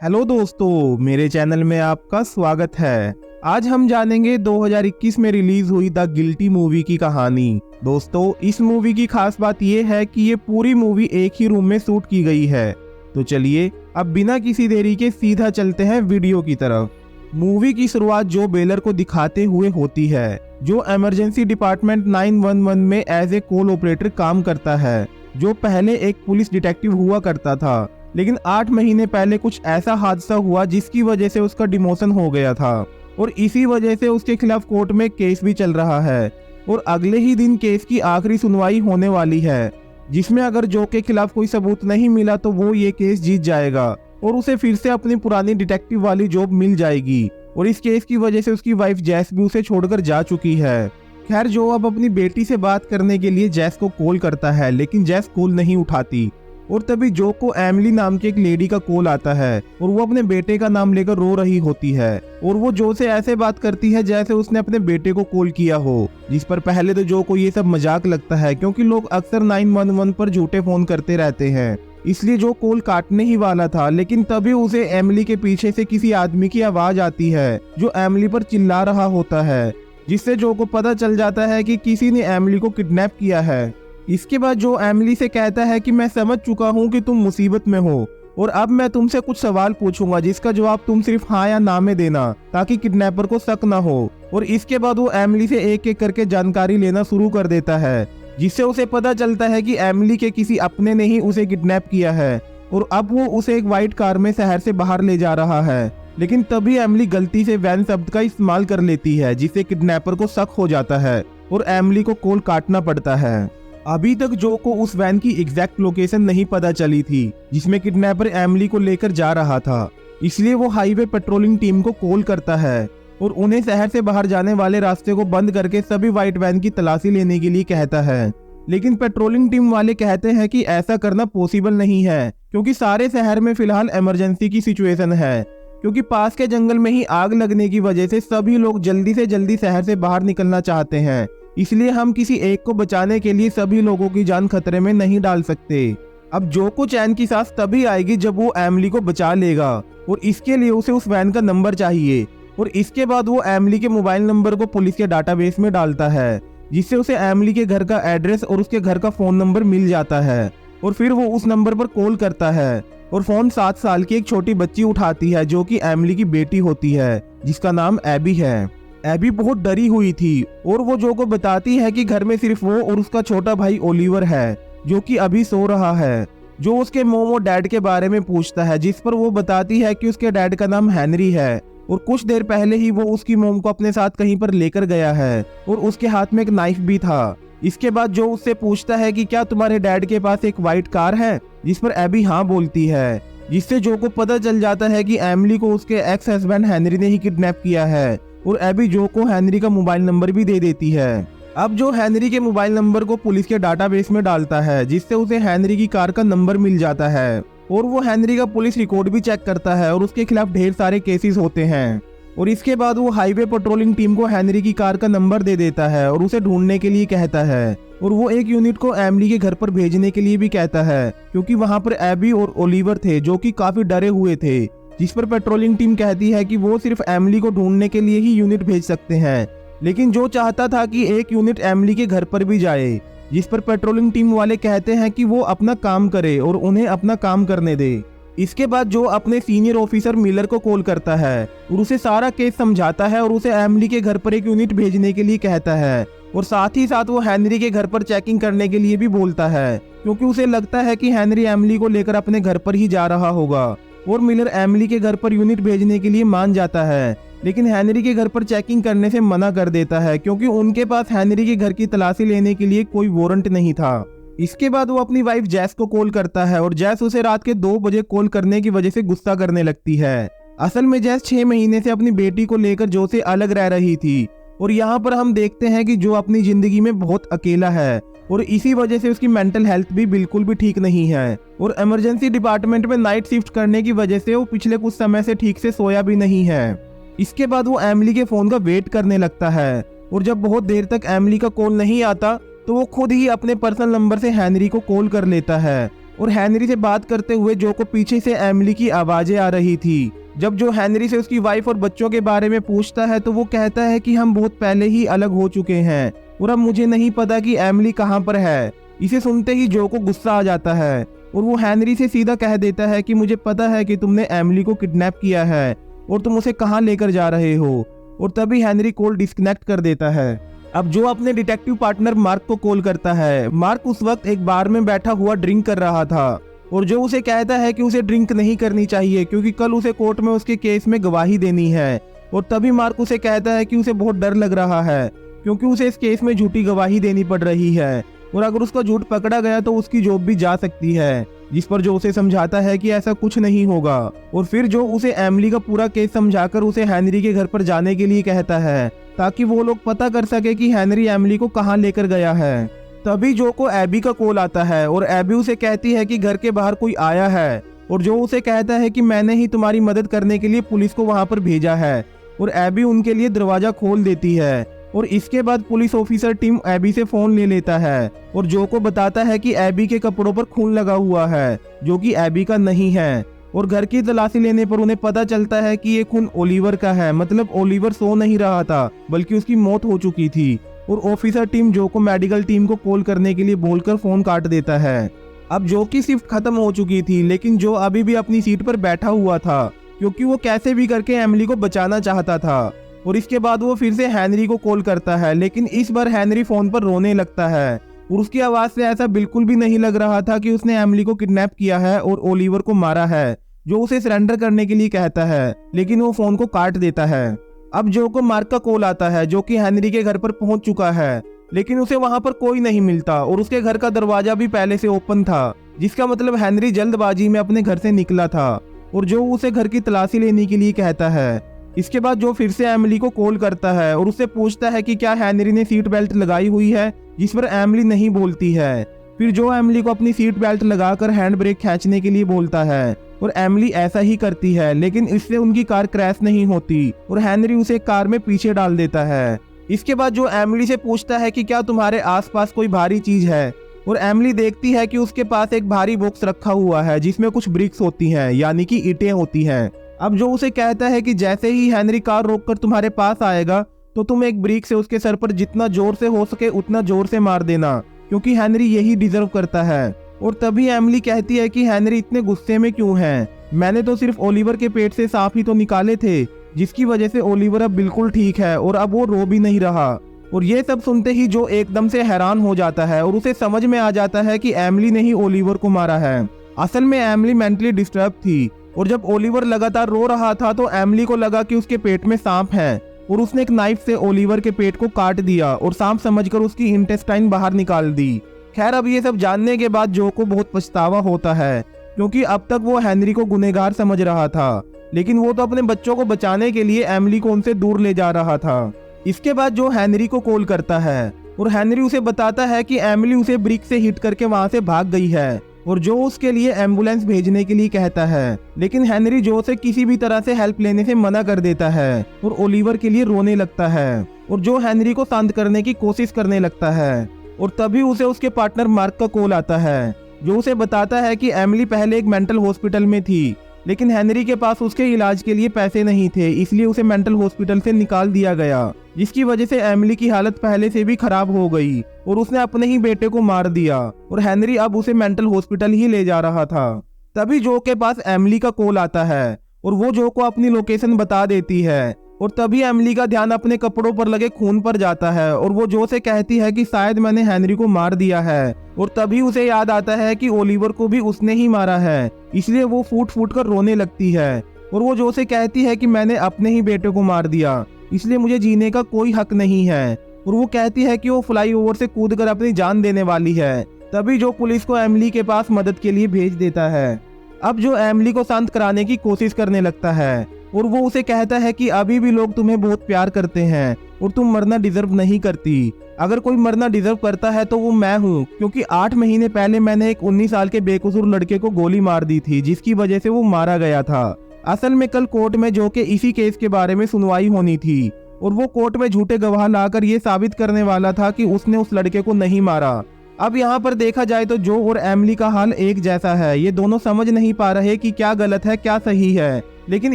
Hello दोस्तों, मेरे channel में आपका स्वागत है। आज हम जानेंगे 2021 में रिलीज हुई द गिल्टी मूवी की कहानी। दोस्तों, इस मूवी की खास बात यह है कि ये पूरी मूवी एक ही रूम में शूट की गई है। तो चलिए अब बिना किसी देरी के सीधा चलते हैं वीडियो की तरफ। मूवी की शुरुआत जो बेलर को दिखाते हुए होती है, जो इमरजेंसी डिपार्टमेंट 911 में एज ए कॉल ऑपरेटर काम करता है, जो पहले एक पुलिस डिटेक्टिव हुआ करता था, लेकिन 8 महीने पहले कुछ ऐसा हादसा हुआ जिसकी वजह से उसका डिमोशन हो गया था और इसी वजह से उसके खिलाफ कोर्ट में केस भी चल रहा है और अगले ही दिन केस की आखिरी सुनवाई होने वाली है, जिसमें अगर जो के खिलाफ कोई सबूत नहीं मिला तो वो ये केस जीत जाएगा और उसे फिर से अपनी पुरानी डिटेक्टिव वाली जॉब मिल जाएगी। और इस केस की वजह से उसकी वाइफ जैस भी उसे छोड़कर जा चुकी है। खैर, जो अब अपनी बेटी से बात करने के लिए जैस को कॉल करता है, लेकिन जैस कॉल नहीं उठाती और तभी जो को एमिली नाम की एक लेडी का कॉल आता है और वो अपने बेटे का नाम लेकर रो रही होती है और वो जो से ऐसे बात करती है जैसे उसने अपने बेटे को कॉल किया हो, जिस पर पहले तो जो को ये सब मजाक लगता है क्योंकि लोग अक्सर 911 पर झूठे फोन करते रहते हैं, इसलिए जो कॉल काटने ही वाला था। लेकिन तभी उसे एमिली के पीछे से किसी आदमी की आवाज आती है जो एमिली पर चिल्ला रहा होता है, जिससे जो को पता चल जाता है कि किसी ने एमिली को किडनैप किया है। इसके बाद जो एमिली से कहता है कि मैं समझ चुका हूँ कि तुम मुसीबत में हो और अब मैं तुमसे कुछ सवाल पूछूंगा जिसका जवाब तुम सिर्फ हाँ या ना में देना ताकि किडनैपर को शक ना हो। और इसके बाद वो एमिली से एक एक करके जानकारी लेना शुरू कर देता है, जिससे उसे पता चलता है कि एमिली के किसी अपने ने ही उसे किडनैप किया है और अब वो उसे एक व्हाइट कार में शहर से बाहर ले जा रहा है। लेकिन तभी एमिली गलती से वैन शब्द का इस्तेमाल कर लेती है, जिससे किडनैपर को शक हो जाता है और एमिली को कॉल काटना पड़ता है। अभी तक जो को उस वैन की एग्जैक्ट लोकेशन नहीं पता चली थी जिसमें किडनैपर एमिली को लेकर जा रहा था, इसलिए वो हाईवे पेट्रोलिंग टीम को कॉल करता है और उन्हें शहर से बाहर जाने वाले रास्ते को बंद करके सभी व्हाइट वैन की तलाशी लेने के लिए कहता है। लेकिन पेट्रोलिंग टीम वाले कहते हैं कि ऐसा करना पॉसिबल नहीं है क्योंकि सारे शहर में फिलहाल इमरजेंसी की सिचुएशन है, क्योंकि पास के जंगल में ही आग लगने की वजह से सभी लोग जल्दी से जल्दी शहर से बाहर निकलना चाहते हैं, इसलिए हम किसी एक को बचाने के लिए सभी लोगों की जान खतरे में नहीं डाल सकते। अब जो को चैन की सांस तभी आएगी जब वो एमिली को बचा लेगा और इसके लिए उसे उस वैन का नंबर चाहिए और इसके बाद वो एमिली के मोबाइल नंबर को पुलिस के डाटाबेस में डालता है, जिससे उसे एमिली के घर का एड्रेस और उसके घर का फोन नंबर मिल जाता है और फिर वो उस नंबर पर कॉल करता है और फोन 7 साल की एक छोटी बच्ची उठाती है जो कि एमिली की बेटी होती है, जिसका नाम एबी है। एबी बहुत डरी हुई थी और वो जो को बताती है कि घर में सिर्फ वो और उसका छोटा भाई ओलिवर है जो कि अभी सो रहा है। जो उसके मोम और डैड के बारे में पूछता है, जिस पर वो बताती है कि उसके डैड का नाम हेनरी है और कुछ देर पहले ही वो उसकी मोम को अपने साथ कहीं पर लेकर गया है और उसके हाथ में एक नाइफ भी था। इसके बाद जो उससे पूछता है कि क्या तुम्हारे डैड के पास एक व्हाइट कार है, जिस पर एबी हाँ बोलती है, जिससे जो को पता चल जाता है कि एमिली को उसके एक्स हस्बैंड हेनरी ने ही किडनैप किया है और एबी जो को हेनरी का मोबाइल नंबर भी दे देती है। अब जो हेनरी के मोबाइल नंबर को पुलिस के डाटाबेस में डालता है, जिससे उसे हेनरी की कार का नंबर मिल जाता है और वो हेनरी का पुलिस रिकॉर्ड भी चेक करता है और उसके खिलाफ ढेर सारे केसेस होते हैं। और इसके बाद वो हाईवे पेट्रोलिंग टीम को हेनरी की कार का नंबर दे देता है और उसे ढूंढने के लिए कहता है और वो एक यूनिट को एमिली के घर पर भेजने के लिए भी कहता है, क्योंकि वहां पर एबी और ओलिवर थे जो कि काफी डरे हुए थे, जिस पर पेट्रोलिंग टीम कहती है कि वो सिर्फ एमिली को ढूंढने के लिए ही यूनिट भेज सकते हैं। लेकिन जो चाहता था कि एक यूनिट एमिली के घर पर भी जाए, जिस पर पेट्रोलिंग टीम वाले कहते हैं कि वो अपना काम करे और उन्हें अपना काम करने दे। इसके बाद जो अपने सीनियर ऑफिसर मिलर को कॉल करता है और उसे सारा केस समझाता है और उसे एमिली के घर पर एक यूनिट भेजने के लिए कहता है और साथ ही साथ वो हेनरी के घर पर चेकिंग करने के लिए भी बोलता है, क्योंकि उसे लगता है कि हेनरी एमिली को लेकर अपने घर पर ही जा रहा होगा। और मिलर एमिली के घर पर यूनिट भेजने के लिए मान जाता है, लेकिन हेनरी के घर पर चेकिंग करने से मना कर देता है क्योंकि उनके पास हेनरी के घर की तलाशी लेने के लिए कोई वारंट नहीं था। इसके बाद वो अपनी वाइफ जैस को कॉल करता है और जैस उसे रात के 2 बजे कॉल करने की वजह से गुस्सा करने लगती है। असल में जैस 6 महीने से अपनी बेटी को लेकर जो से अलग रह रही थी और यहाँ पर हम देखते हैं कि जो अपनी जिंदगी में बहुत अकेला है और इसी वजह से उसकी मेंटल हेल्थ भी बिल्कुल भी ठीक नहीं है और इमरजेंसी डिपार्टमेंट में नाइट शिफ्ट करने की वजह से वो पिछले कुछ समय से ठीक से सोया भी नहीं है। इसके बाद वो एमिली के फोन का वेट करने लगता है और जब बहुत देर तक एमिली का कॉल नहीं आता तो वो खुद ही अपने पर्सनल नंबर से हेनरी को कॉल कर लेता है और हेनरी से बात करते हुए जो को पीछे से एमिली की आवाजें आ रही थी। जब जो हेनरी से उसकी वाइफ और बच्चों के बारे में पूछता है तो वो कहता है कि हम बहुत पहले ही अलग हो चुके हैं और अब मुझे नहीं पता कि एमिली कहाँ पर है। इसे सुनते ही जो को गुस्सा आ जाता है और वो हेनरी से सीधा कह देता है कि मुझे पता है कि तुमने एमिली को किडनैप किया है और तुम उसे कहाँ लेकर जा रहे हो। और तभी हेनरी कॉल डिस्कनेक्ट कर देता है। अब जो अपने डिटेक्टिव पार्टनर मार्क को कॉल करता है। मार्क उस वक्त एक बार में बैठा हुआ ड्रिंक कर रहा था और जो उसे कहता है कि उसे ड्रिंक नहीं करनी चाहिए क्योंकि कल उसे कोर्ट में उसके केस में गवाही देनी है। और तभी मार्क उसे कहता है कि उसे बहुत डर लग रहा है क्योंकि उसे इस केस में झूठी गवाही देनी पड़ रही है और अगर उसका झूठ पकड़ा गया तो उसकी जॉब भी जा सकती है। जिस पर जो उसे समझाता है कि ऐसा कुछ नहीं होगा और फिर जो उसे एमिली का पूरा केस समझाकर उसे हेनरी के घर पर जाने के लिए कहता है ताकि वो लोग पता कर सके कि हेनरी एमिली को कहाँ लेकर गया है। तभी जो को एबी का कॉल आता है और एबी उसे कहती है कि घर के बाहर कोई आया है और जो उसे कहता है कि मैंने ही तुम्हारी मदद करने के लिए पुलिस को वहां पर भेजा है। और एबी उनके लिए दरवाजा खोल देती है और इसके बाद पुलिस ऑफिसर टिम एबी से फोन ले लेता है और जो को बताता है कि एबी के कपड़ों पर खून लगा हुआ है जो कि एबी का नहीं है। और घर की तलाशी लेने पर उन्हें पता चलता है कि ये खून ओलिवर का है। मतलब ओलिवर सो नहीं रहा था बल्कि उसकी मौत हो चुकी थी। और ऑफिसर टीम जो को मेडिकल टीम को कॉल करने के लिए बोलकर फोन काट देता है। अब जो की शिफ्ट खत्म हो चुकी थी लेकिन जो अभी भी अपनी सीट पर बैठा हुआ था क्योंकि वो कैसे भी करके एमिली को बचाना चाहता था। और इसके बाद वो फिर से हेनरी को कॉल करता है लेकिन इस बार हेनरी फोन पर रोने लगता है और उसकी आवाज से ऐसा बिल्कुल भी नहीं लग रहा था कि उसने एमिली को किडनैप किया है और ओलिवर को मारा है। जो उसे सरेंडर करने के लिए कहता है लेकिन वो फोन को काट देता है। अब जो को मार्क का कॉल आता है जो कि हेनरी के घर पर पहुंच चुका है लेकिन उसे वहां पर कोई नहीं मिलता और उसके घर का दरवाजा भी पहले से ओपन था जिसका मतलब हेनरी जल्दबाजी में अपने घर से निकला था। और जो उसे घर की तलाशी लेने के लिए कहता है। इसके बाद जो फिर से एमिली को कॉल करता है और उससे पूछता है कि क्या हेनरी ने सीट बेल्ट लगाई हुई है जिस पर एमिली नहीं बोलती है। फिर जो एमिली को अपनी सीट बेल्ट लगाकर हैंड ब्रेक खींचने के लिए बोलता है और एमिली ऐसा ही करती है लेकिन इससे उनकी कार क्रैश नहीं होती और हेनरी उसे कार में पीछे डाल देता है। इसके बाद जो एमिली से पूछता है कि क्या तुम्हारे आसपास कोई भारी चीज है और एमिली देखती है कि उसके पास एक भारी बॉक्स रखा हुआ है जिसमें कुछ ब्रिक्स होती हैं यानी कि ईंटें होती हैं। अब जो उसे कहता है कि जैसे ही हेनरी कार रोककर तुम्हारे पास आएगा तो तुम एक ब्रिक से उसके सर पर जितना जोर से हो सके उतना जोर से मार देना क्योंकि हेनरी यही डिजर्व करता है। और तभी एमिली कहती है कि हेनरी इतने गुस्से में क्यों है, मैंने तो सिर्फ ओलिवर के पेट से सांप ही तो निकाले थे जिसकी वजह से ओलिवर अब बिल्कुल ठीक है और अब वो रो भी नहीं रहा। और ये सब सुनते ही जो एकदम से हैरान हो जाता है और उसे समझ में आ जाता है कि एमिली ने ही ओलिवर को मारा है। असल में एमिली मेंटली डिस्टर्ब थी और जब ओलिवर लगातार रो रहा था तो एमिली को लगा कि उसके पेट में सांप है और उसने एक नाइफ से ओलिवर के पेट को काट दिया और सांप समझकर उसकी इंटेस्टाइन बाहर निकाल दी। खैर अब ये सब जानने के बाद जो को बहुत पछतावा होता है क्योंकि अब तक वो हेनरी को गुनहगार समझ रहा था लेकिन वो तो अपने बच्चों को बचाने के लिए एमिली को उनसे दूर ले जा रहा था। इसके बाद जो हेनरी को कॉल करता है और हेनरी उसे बताता है कि एमिली उसे ब्रिक से हिट करके वहां से भाग गई है और जो उसके लिए एम्बुलेंस भेजने के लिए कहता है लेकिन हेनरी जो से किसी भी तरह से हेल्प लेने से मना कर देता है और ओलिवर के लिए रोने लगता है और जो हेनरी को शांत करने की कोशिश करने लगता है। और तभी उसे उसके पार्टनर मार्क का कॉल आता है जो उसे बताता है कि एमिली पहले एक मेंटल हॉस्पिटल में थी लेकिन हेनरी के पास उसके इलाज के लिए पैसे नहीं थे इसलिए उसे मेंटल हॉस्पिटल से निकाल दिया गया जिसकी वजह से एमिली की हालत पहले से भी खराब हो गई और उसने अपने ही बेटे को मार दिया और हेनरी अब उसे मेंटल हॉस्पिटल ही ले जा रहा था। तभी जो के पास एमिली का कॉल आता है और वो जो को अपनी लोकेशन बता देती है और तभी एमिली का ध्यान अपने कपड़ों पर लगे खून पर जाता है और वो जो से कहती है कि शायद मैंने हेनरी को मार दिया है। और तभी उसे याद आता है कि ओलिवर को भी उसने ही मारा है इसलिए वो फूट फूट कर रोने लगती है और वो जो से कहती है कि मैंने अपने ही बेटे को मार दिया इसलिए मुझे जीने का कोई हक नहीं है। और वो कहती है कि वो फ्लाईओवर से कूदकर अपनी जान देने वाली है। तभी जो पुलिस को एमिली के पास मदद के लिए भेज देता है। अब जो एमिली को शांत कराने की कोशिश करने लगता है और वो उसे कहता है कि अभी भी लोग तुम्हें बहुत प्यार करते हैं और तुम मरना डिजर्व नहीं करती। अगर कोई मरना डिजर्व करता है तो वो मैं हूँ क्योंकि 8 महीने पहले मैंने एक 19 साल के बेकसूर लड़के को गोली मार दी थी जिसकी वजह से वो मारा गया था। असल में कल कोर्ट में जो के इसी केस के बारे में सुनवाई होनी थी और वो कोर्ट में झूठे गवाह लाकर ये साबित करने वाला था कि उसने उस लड़के को नहीं मारा। अब यहाँ पर देखा जाए तो जो और एमिली का हाल एक जैसा है। ये दोनों समझ नहीं पा रहे कि क्या गलत है क्या सही है, लेकिन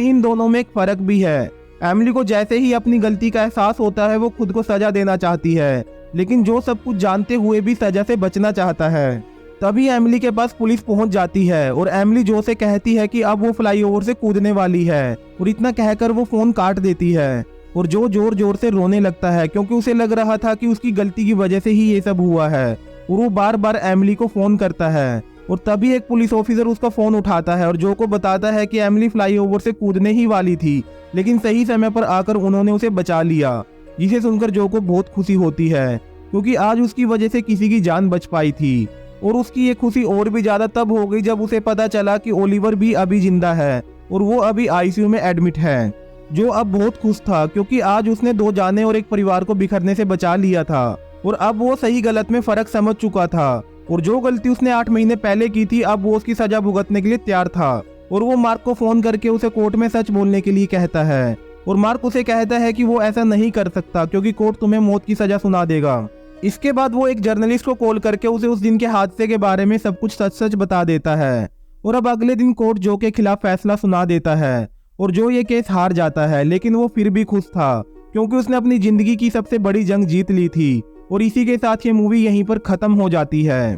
इन दोनों में एक फर्क भी है। एमिली को जैसे ही अपनी गलती का एहसास होता है वो खुद को सजा देना चाहती है, लेकिन जो सब कुछ जानते हुए भी सजा से बचना चाहता है। तभी एमिली के पास पुलिस पहुंच जाती है और एमिली जो से कहती है कि अब वो फ्लाईओवर से कूदने वाली है, और इतना कहकर वो फोन काट देती है और जो जोर जोर से रोने लगता है, क्योंकि उसे लग रहा था कि उसकी गलती की वजह से ही ये सब हुआ है। और वो बार बार एमिली को फोन करता है और तभी एक पुलिस ऑफिसर उसका फोन उठाता है और जो को बताता है कि एमिली फ्लाईओवर से कूदने ही वाली थी, लेकिन सही समय पर आकर उन्होंने उसे बचा लिया। जिसे सुनकर जो को बहुत खुशी होती है, क्योंकि आज उसकी वजह से किसी की जान बच पाई थी। और उसकी ये खुशी और भी ज्यादा तब हो गई जब उसे पता चला कि ओलिवर भी अभी जिंदा है और वो अभी आईसीयू में एडमिट है। जो अब बहुत खुश था, क्योंकि आज उसने 2 जाने और एक परिवार को बिखरने से बचा लिया था और अब वो सही गलत में फर्क समझ चुका था। और जो गलती उसने 8 महीने पहले की थी, अब वो उसकी सजा भुगतने के लिए तैयार था। और वो मार्क को फोन करके उसे कोर्ट में सच बोलने के लिए कहता है और मार्क उसे कहता है कि वो ऐसा नहीं कर सकता क्योंकि कोर्ट तुम्हें मौत की सजा सुना देगा। इसके बाद वो एक जर्नलिस्ट को कॉल करके उसे उस दिन के हादसे के बारे में सब कुछ सच सच बता देता है। और अब अगले दिन कोर्ट जो के खिलाफ फैसला सुना देता है और जो ये केस हार जाता है, लेकिन वो फिर भी खुश था क्योंकि उसने अपनी जिंदगी की सबसे बड़ी जंग जीत ली थी। और इसी के साथ ये मूवी यहीं पर खत्म हो जाती है।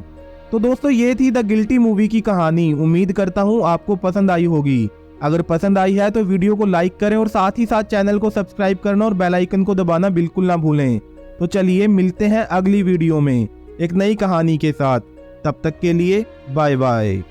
तो दोस्तों ये थी द गिल्टी मूवी की कहानी। उम्मीद करता हूँ आपको पसंद आई होगी। अगर पसंद आई है तो वीडियो को लाइक करें और साथ ही साथ चैनल को सब्सक्राइब करना और बेल आइकन को दबाना बिल्कुल ना भूलें। तो चलिए मिलते हैं अगली वीडियो में एक नई कहानी के साथ। तब तक के लिए बाय बाय।